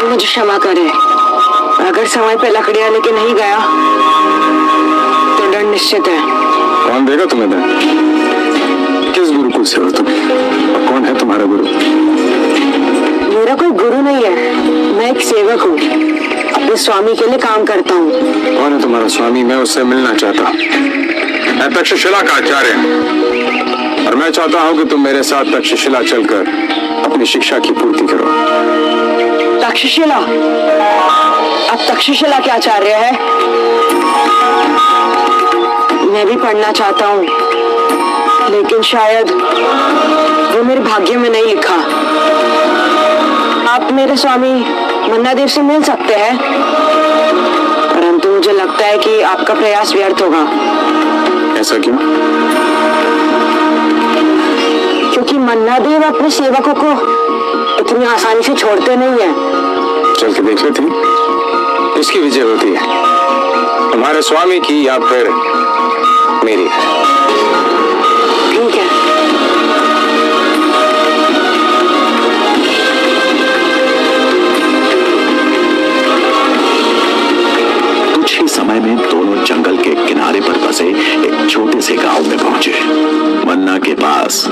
मुझे क्षमा करें। अगर समय पे लकड़ियां लेके नहीं गया तो दंड निश्चित है। कौन देगा तुम्हें दंड? किस गुरुकुल से हो तुम और कौन है तुम्हारा गुरु? मेरा कोई गुरु नहीं है, मैं एक सेवक हूँ, अपने स्वामी के लिए काम करता हूँ। कौन है तुम्हारा स्वामी? मैं उससे मिलना चाहता हूँ। मैं तक्षशिला का आचार्य हूँ और मैं चाहता हूँ कि तुम मेरे साथ तक्षशिला चलकर अपनी शिक्षा की पूर्ति करो। तक्षशिला? अब तक्षशिला के आचार्य है? मैं भी पढ़ना चाहता हूँ, लेकिन शायद वो मेरे भाग्य में नहीं लिखा। आप मेरे स्वामी मन्नादेव से मिल सकते हैं, परंतु मुझे लगता है कि आपका प्रयास व्यर्थ होगा। ऐसा क्यों? क्योंकि मन्नादेव अपने सेवकों को इतनी आसानी से छोड़ते नहीं हैं। चल के देख लेते हैं किसकी विजय होती है, तुम्हारे स्वामी की या फिर मेरी? ठीक है। कुछ ही समय में दोनों जंगल के किनारे पर बसे एक छोटे से गांव में पहुंचे। मन्ना के पास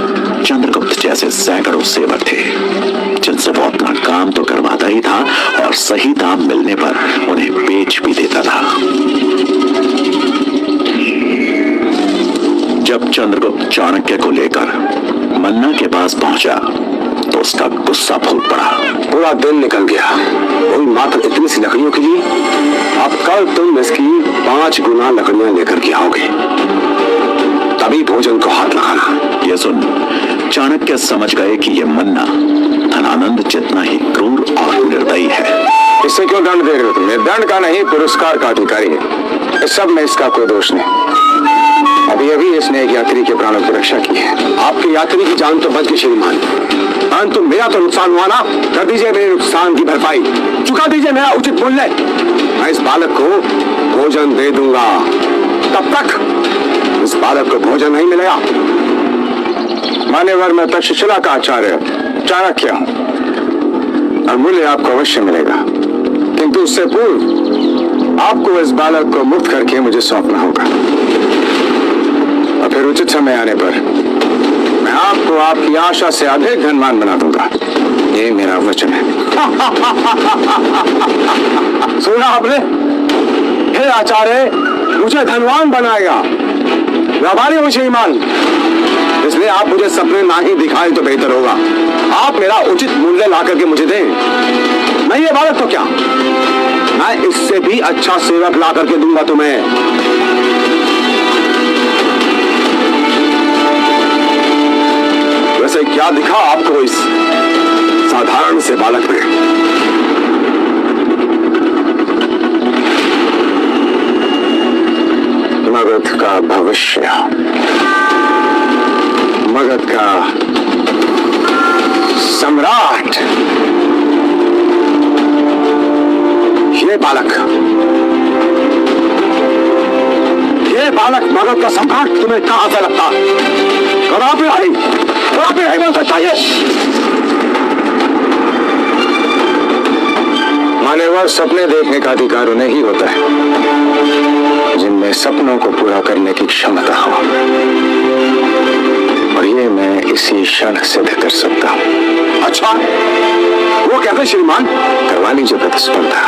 चंद्रगुप्त जैसे सैकड़ों सेवक थे, जिनसे वो अपना काम तो करवाता ही था और सही दाम मिलने पर उन्हें बेच भी देता था। जब चंद्रगुप्त चाणक्य को लेकर मन्ना के पास पहुंचा तो उसका गुस्सा फूट पड़ा। पूरा दिन निकल गया, वही मात्र इतनी सी लकड़ियों के लिए। अब कल तुम इसकी 5 गुना लकड़ियां लेकर के आओगे, तभी भोजन को हाथ लगाना। ये सुन चाणक्य समझ गए कि ये मन्ना धनानंद जितना ही क्रूर और निर्दयी है। इससे क्यों दंड दे रहे हो तुम? दंड का नहीं, पुरस्कार का अधिकारी है। इस सब में इसका कोई दोष नहीं। अभी अभी इसने एक यात्री के प्राणों की रक्षा की है। आपके यात्री की जान तो बच गई श्रीमान, परंतु मेरा तो नुकसान हुआ ना। कर दीजिए मेरे नुकसान की भरपाई, चुका दीजिए मेरा उचित मूल्य। मैं इस बालक को भोजन दे दूंगा, तब तक इस बालक को भोजन नहीं मिलेगा। मान्यवर, मैं तक्षशिला का आचार्य चाणक्य हूँ और मूल्य आपको अवश्य मिलेगा, किंतु उससे पूर्व आपको इस बालक को मुक्त करके मुझे सौंपना होगा और फिर उचित समय आने पर मैं आपको आपकी आशा से अधिक धनवान बना दूंगा। ये मेरा वचन है। सुना आपने? हे आचार्य, मुझे धनवान बनाएगा। व्यापारी हूँ श्रीमान, इसलिए आप मुझे सपने ना ही दिखाए तो बेहतर होगा। आप मेरा उचित मूल्य ला करके मुझे दें। मैं ये बालक तो क्या, मैं इससे भी अच्छा सेवक ला करके दूंगा तुम्हें। वैसे क्या दिखा आपको इस साधारण से बालक में? मगध का भविष्य, मगध का सम्राट, ये बालक मगध का सम्राट तुम्हें कहां से लगता? कदापि नहीं बन सकता ये। मान्यवर, सपने देखने का अधिकार उन्हें ही होता है जिनमें सपनों को पूरा करने की क्षमता हो, और ये मैं इसी क्षण सिद्ध कर सकता हूँ। अच्छा, वो कहते श्रीमान? करवा लीजिए प्रतिस्पर्धा,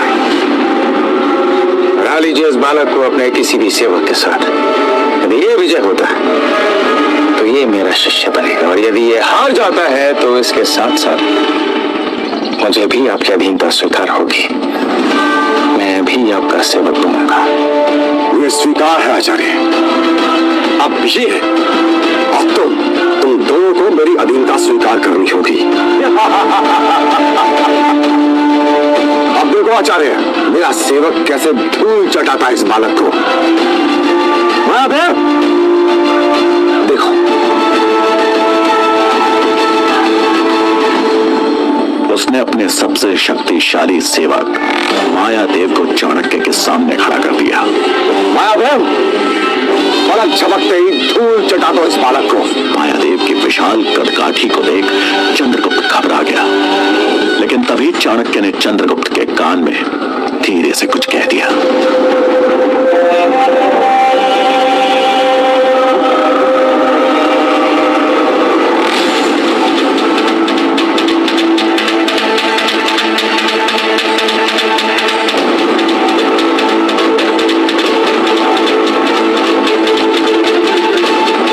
हरा लीजिए इस बालक को अपने किसी भी सेवक के साथ। यदि ये विजय होता है तो ये मेरा शिष्य बनेगा, और यदि ये हार जाता है तो इसके साथ साथ मुझे भी आपकी अधीनता स्वीकार होगी। मैं भी आपका सेवक बनूंगा। ये स्वीकार है आचार्य। अब ये है, अब तो तुम दोनों को मेरी अधीनता स्वीकार करनी होगी। अब देखो आचार्य, मेरा सेवक कैसे धूल चटाता है इस बालक को। देखो, उसने अपने सबसे शक्तिशाली सेवक मायादेव को चाणक्य के सामने खड़ा कर दिया। मायादेव, पलक झपकते ही धूल चटा दो इस बालक को। मायादेव की विशाल कदकाठी को देख चंद्रगुप्त घबरा गया, लेकिन तभी चाणक्य ने चंद्रगुप्त के कान में धीरे से कुछ कह दिया।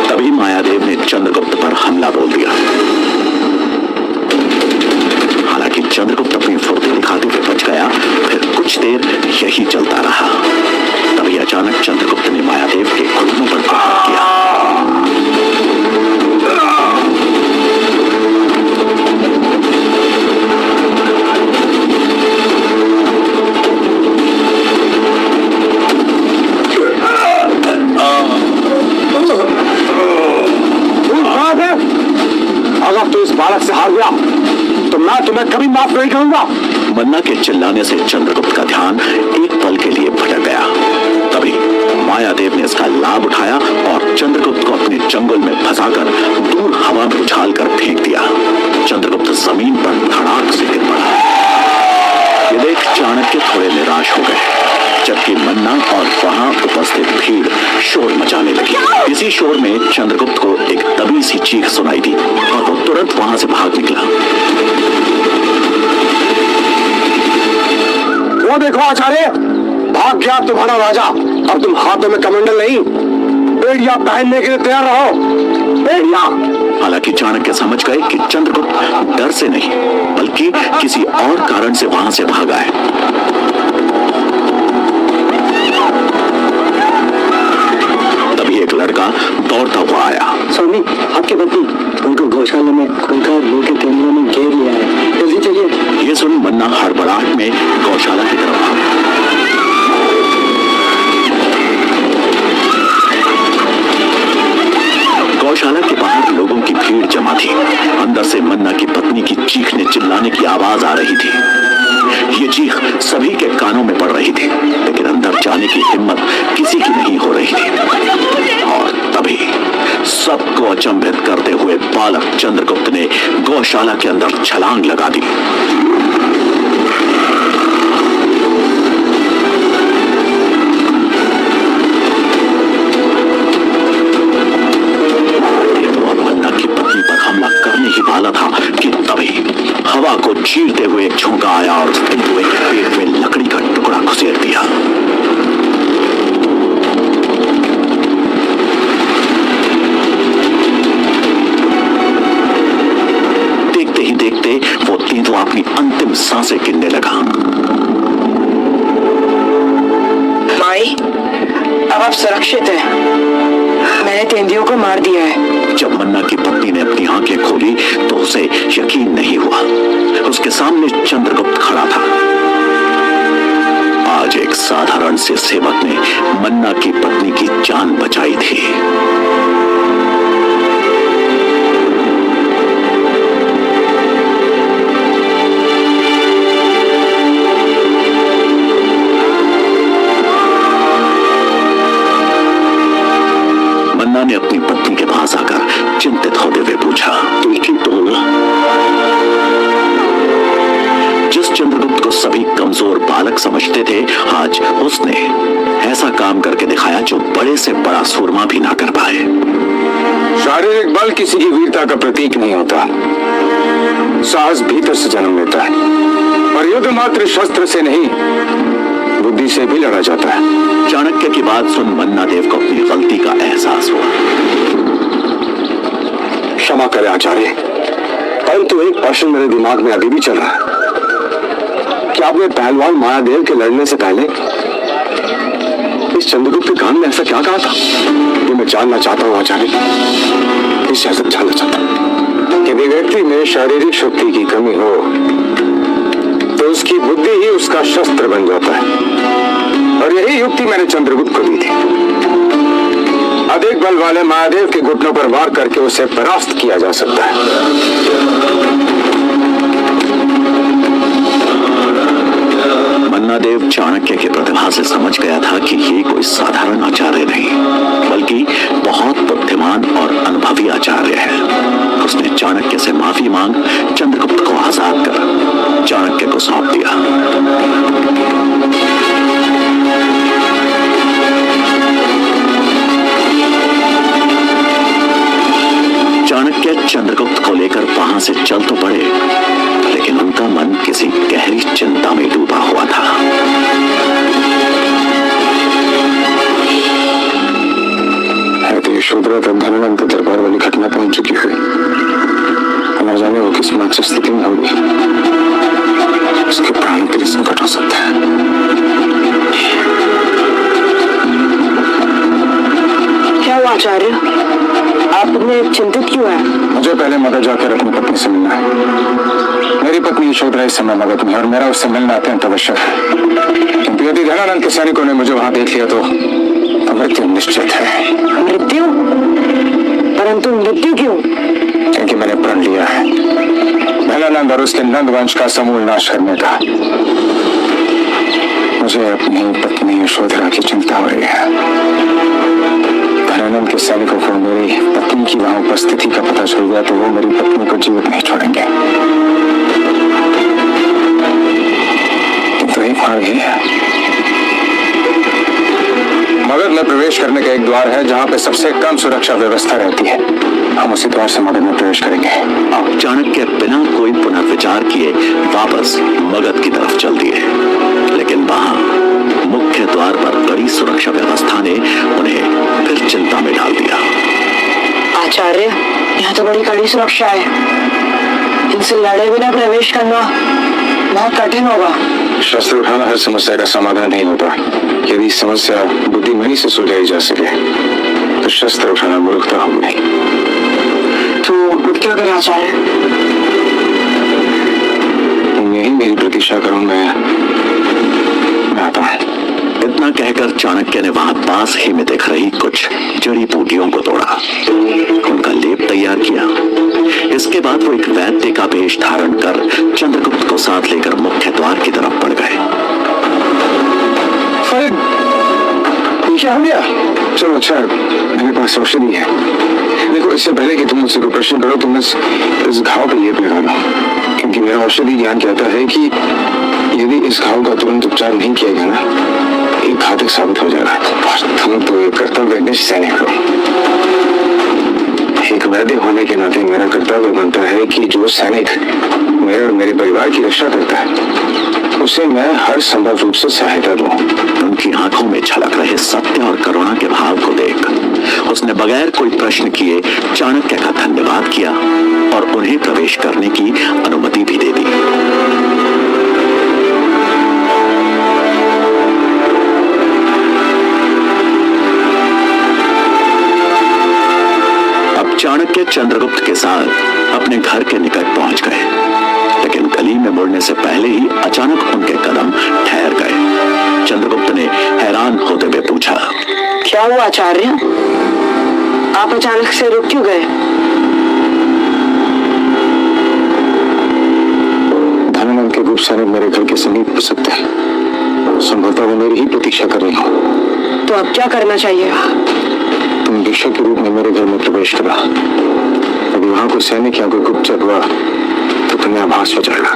तभी मायादेव ने चंद्रगुप्त पर हमला बोल दिया। हालांकि चंद्रगुप्त अपनी फुर्ती दिखाते हुए बच गया। फिर कुछ देर यही चलता रहा। तभी अचानक चंद्रगुप्त ने मायादेव के घुटनों पर प्रहार किया। अगर तू इस बालक से हार गया तो मैं तुम्हें कभी माफ नहीं करूंगा। मन्ना के चिल्लाने से चंद्रगुप्त का ध्यान एक पल के लिए भटक गया। तभी मायादेव ने इसका लाभ उठाया और चंद्रगुप्त को अपने चंगुल में फंसाकर दूर हवा में उछालकर फेंक दिया। चंद्रगुप्त जमीन पर धड़ाक से गिर पड़ा। ये देख चाणक्य थोड़े निराश हो गए, जबकि मन्ना और वहां उपस्थित भीड़ शोर मचाने लगी। इसी शोर में चंद्रगुप्त को एक दबी सी चीख सुनाई दी और वो तुरंत वहां से भाग निकला। वो देखो आचार्य, भाग गया तुम्हारा राजा। अब तुम हाथों में कमंडल नहीं, बेड़िया पहनने के लिए तैयार रहो। बेड़िया। हालांकि चाणक्य समझ गए कि चंद्रगुप्त डर से नहीं बल्कि किसी और कारण से वहां से भागा है। तभी एक लड़का दौड़ता हुआ आया। स्वामी, आपके पत्नी उनको गौशाला में खोलकर लोहे के तेंदुओं में घेर लिया है, जल्दी चलिए। ये सुन मन्ना हड़बड़ाहट में गौशाला की तरफ भागा। गौशाला के बाहर लोगों की भीड़ जमा थी। अंदर से मन्ना की पत्नी की चीखने चिल्लाने की आवाज आ रही थी। ये चीख सभी के कानों में पड़ रही थी, लेकिन अंदर जाने की हिम्मत किसी की नहीं हो रही थी। और तभी सबको अचंभित करते हुए बालक चंद्रगुप्त ने गौशाला के अंदर छलांग लगा दी। था कि तभी हवा को चीरते हुए एक झोंका आया और उसके पेट में लकड़ी का टुकड़ा घुसेड़ दिया। देखते ही देखते वो तेंदुआ अपनी अंतिम सांसें गिनने लगा। माई, अब आप सुरक्षित हैं। मैंने तेंदुओं को मार दिया है। जब मन्ना की पत्नी ने अपनी आंखें खोली तो उसे यकीन नहीं हुआ। उसके सामने चंद्रगुप्त खड़ा था। आज एक साधारण से सेवक ने मन्ना की पत्नी की जान बचाई थी। मन्ना ने अपनी पत्नी के पास आकर चिंतित होते हुए पूछा, तुम ठीक तो हो ना? जिस चंद्रगुप्त को सभी कमजोर बालक समझते थे, आज उसने ऐसा काम करके दिखाया जो बड़े से बड़ा सूरमा भी ना कर पाए। शारीरिक बल किसी की वीरता का प्रतीक नहीं होता। साहस भीतर से जन्म लेता है और युद्ध मात्र शस्त्र से नहीं, बुद्धि से भी लड़ा जाता है। चाणक्य की बात सुन मन्ना देव को अपनी गलती का एहसास हुआ। क्षमा करें आचार्य, परंतु एक प्रश्न मेरे दिमाग में अभी भी चल रहा है। क्या आपने पहलवान मायादेव के लड़ने से पहले इस चंद्रगुप्त के कान में ऐसा क्या कहा था? ये मैं जानना चाहता हूँ आचार्य, इजाजत जानना चाहता हूँ। यदि व्यक्ति में शारीरिक शक्ति की कमी हो तो उसकी बुद्धि ही उसका शस्त्र बन जाता है, और यही युक्ति मैंने चंद्रगुप्त को दी थी। अधिक बल वाले महादेव के घुटनों पर वार करके उसे परास्त किया जा सकता है। मन्नादेव चाणक्य के प्रतिभा से समझ गया था कि ये कोई साधारण आचार्य नहीं बल्कि बहुत बुद्धिमान और अनुभवी आचार्य है। उसने चाणक्य से माफी मांग चंद्रगुप्त को आजाद कर चाणक्य को सौंप दिया। चिंता में डूबा हुआ था। तो यशोधरा तब धनानंद के दरबार वाली घटना पहुंच चुकी हुई। न जाने वो किस मानसिक स्थिति में होगी, उसके प्राणों के लिए संकट हो सकता है। क्या हुआ आचार्य, आप इतने चिंतित क्यों हैं? मुझे पहले मगध जाकर अपनी पत्नी से मिलना है। मेरी पत्नी यशोधरा इस समय मगध में है और मेरा उससे मिलना अत्यंत आवश्यक है। किंतु यदि धनानंद के सैनिकों ने मुझे वहां देख लिया तो मृत्यु निश्चित है। मृत्यु? परंतु मृत्यु क्यों? क्योंकि मैंने प्रण लिया है धनानंद और उसके नंद वंश का समूल नाश करने का। मुझे अपनी पत्नी यशोधरा की चिंता हो रही है। धनानंद के सैनिकों को मेरी पत्नी की वहां उपस्थिति का पता चल गया तो वो मेरी पत्नी को जीवित नहीं छोड़ेंगे। तो एक मार्ग है, मगध में प्रवेश करने का एक द्वार है जहां पे सबसे कम सुरक्षा व्यवस्था रहती है। हम उसी द्वार से मगध में प्रवेश करेंगे। अब चाणक्य बिना कोई पुनर्विचार किए वापस मगध की तरफ चल दिए, लेकिन वहां मुख्य द्वार पर कड़ी सुरक्षा व्यवस्था ने उन्हें फिर चिंता में डाल दिया। आचार्य, यहाँ तो बड़ी कड़ी सुरक्षा है, इनसे लड़े बिना प्रवेश करना बहुत कठिन होगा। शस्त्र उठाना हर समस्या का समाधान नहीं होता। यदि समस्या बुद्धिमानी से सुलझाई जा सके तो शस्त्र उठाना मूर्खता होगी। तो अब क्या करें आचार्य? यही मेरी प्रतीक्षा करूं, मैं आता हूं। इतना कहकर चाणक्य ने वहां पास ही में दिख रही कुछ जड़ी बूटियों को तोड़ा, उनका लेप तैयार किया। इसके बाद वो एक वैद्य का वेश धारण कर चंद्रगुप्त को साथ लेकर मुख्य द्वार की तरफ बढ़ गए। क्या हो गया? चलो अच्छा, मेरे पास औषधि है। देखो, इससे पहले कि तुम मुझसे कोई प्रश्न करो तो मैं इस घाव पे लेप लगा दूं, क्योंकि मेरा औषधि ज्ञान कहता है कि यदि इस घाव का तुरंत उपचार नहीं किया गया ना, ये घातक साबित हो जाएगा। और तुम तो एक कर्तव्यनिष्ठ सैनिक हो। एक वैद्य होने के नाते मेरा कर्तव्य बनता है कि जो सैनिक मेरे और मेरे परिवार की रक्षा करता है उसे मैं हर संभव रूप से सहायता दूं। उनकी आंखों में झलक रहे सत्य और करुणा के भाव को देख उसने बगैर कोई प्रश्न किए चाणक्य का धन्यवाद किया और उन्हें प्रवेश करने की अनुमति भी दे दी। अब चाणक्य चंद्रगुप्त के साथ अपने घर के निकट पहुंच गए, लेकिन गली में मुड़ने से पहले ही अचानक उनके कदम ठहर गए। चंद्रगुप्त ने हैरान होते हुए पूछा, क्या हुआ आचार्य, आप अचानक से रुक क्यों गए? धनानंद के गुप्त सैनिक मेरे घर के समीप हो सकते हैं। संभवतः वो मेरी ही प्रतीक्षा कर रही हो। तो अब क्या करना चाहिए? तुम भिक्षक के रूप में मेरे घर में प्रवेश करा। यदि वहां कोई सैनिक या कोई गुप्तचर हुआ तो तुम्हें आभास हो जाएगा।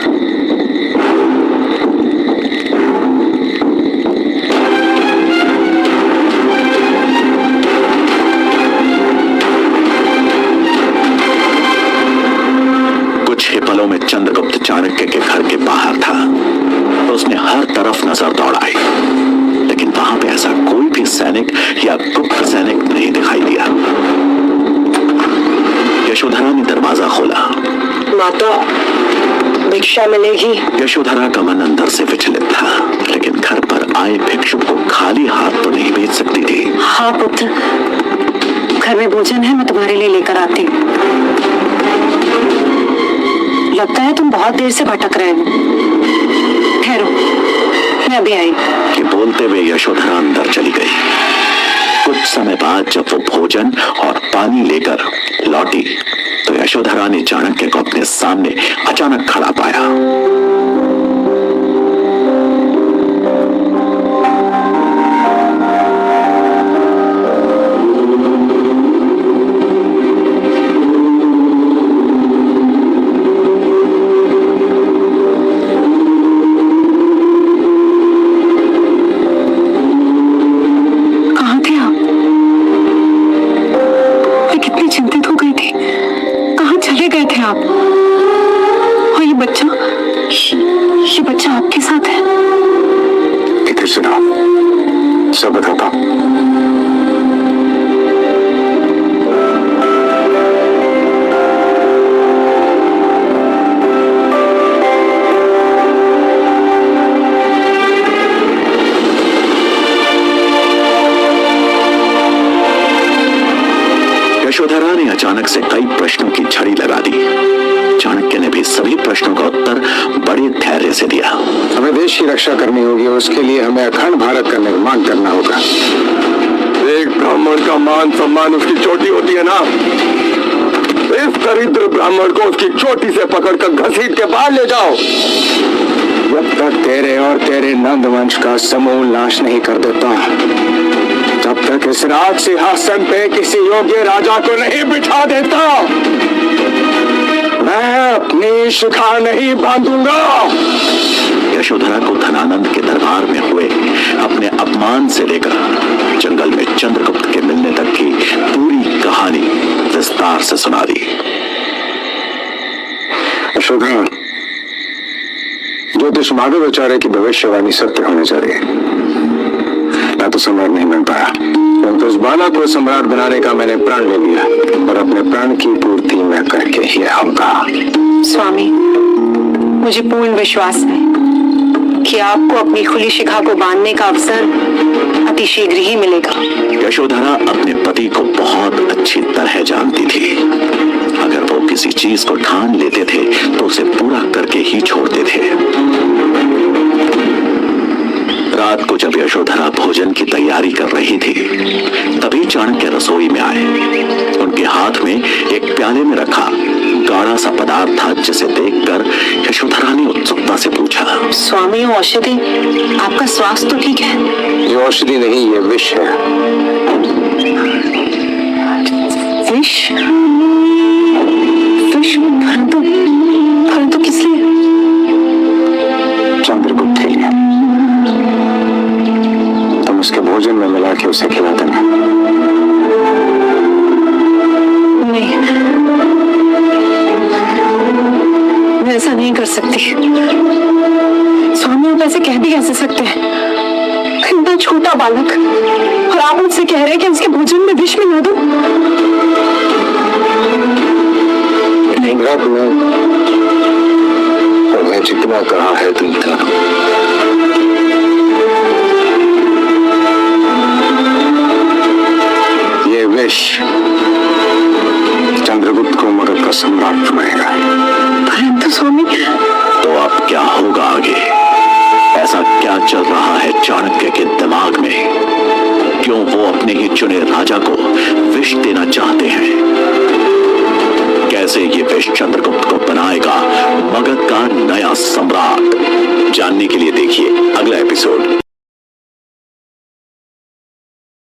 कुछ ही पलों में चंद्रगुप्त चाणक्य के घर के बाहर था। उसने हर तरफ नजर दौड़ाई, लेकिन वहां पे ऐसा कोई भी सैनिक या गुप्त सैनिक नहीं दिखाई दिया। यशोधरा ने दरवाजा खोला। माता, भिक्षा मिलेगी? यशोधरा का मन अंदर से विचलित था, लेकिन घर पर आए भिक्षुक को खाली हाथ तो नहीं भेज सकती थी। हाँ पुत्र, घर में भोजन है, मैं तुम्हारे लिए लेकर आती हूँ। लगता है तुम बहुत देर से भटक रहे हो। ठहरो, मैं अभी आई। कि बोलते हुए यशोधरा अंदर चली गई। कुछ समय बाद जब वो भोजन और पानी लेकर लौटी तो यशोधरा ने चाणक्य को अपने सामने अचानक खड़ा पाया। सब बताता हूँ। यशोधरा ने अचानक से कई प्रश्नों की झड़ी लगा दी। चाणक्य ने भी सभी प्रश्नों का उत्तर बड़े धैर्य से दिया। हमें देश की रक्षा करनी होगी, उसके लिए हमें अखंड भारत का निर्माण करना होगा। एक ब्राह्मण का मान सम्मान उसकी चोटी होती है ना, इस दरिद्र ब्राह्मण को उसकी चोटी से पकड़कर घसीट के बाहर ले जाओ। जब तक तेरे और तेरे नंद वंश का समूल नाश नहीं कर देता, तब तक इस राज सिंहासन पे किसी योग्य राजा को नहीं बिठा देता। मैं अपनी शिखा नहीं बांधूंगा। यशोधरा को धनानंद के दरबार में हुए अपने अपमान से लेकर जंगल में चंद्रगुप्त के मिलने तक की पूरी कहानी विस्तार से सुना दी। यशोधरा, ज्योतिष माधव बेचारे की भविष्यवाणी सत्य होने जा रही है। मैं तो सम्राट नहीं बन पाया, परंतु उस बालक को सम्राट बनाने का मैंने प्रण ले लिया और अपने प्राण की पूर्ति मैं करके ही आऊंगा। स्वामी, मुझे पूर्ण विश्वास है कि आपको अपनी खुली शिखा को बांधने का अवसर अति शीघ्र ही मिलेगा। यशोधरा अपने पति को बहुत अच्छी तरह जानती थी। अगर वो किसी चीज को ठान लेते थे तो उसे पूरा करके ही छोड़ते थे। रात को जब यशोधरा भोजन की तैयारी कर रही थी, तभी चाणक्य रसोई में आए। उनके हाथ में एक प्याले में रखा गाढ़ा सा पदार्थ था, जिसे देखकर यशोधरा ने उत्सुकता से पूछा, स्वामी, औषधि, आपका स्वास्थ्य तो ठीक है? ये औषधि नहीं, ये विष है। विष? विष? परंतु किस लिए? चंद्रगुप्त के लिए। तुम उसके भोजन में मिला के उसे खिला देना। नहीं, मैं ऐसा नहीं कर सकती। स्वामी, आप ऐसे कह भी कैसे सकते हैं? इतना छोटा बालक, और आप मुझसे कह रहे हैं कि उसके भोजन में विष मिला दो? मैं जितना कहा है तुम करो। ये विष चंद्रगुप्त को मगध का सम्राट बनाएगा। परंतु स्वामी, तो अब क्या होगा आगे? ऐसा क्या चल रहा है चाणक्य के दिमाग में? क्यों वो अपने ही चुने राजा को विष देना चाहते हैं? कैसे ये विष चंद्रगुप्त को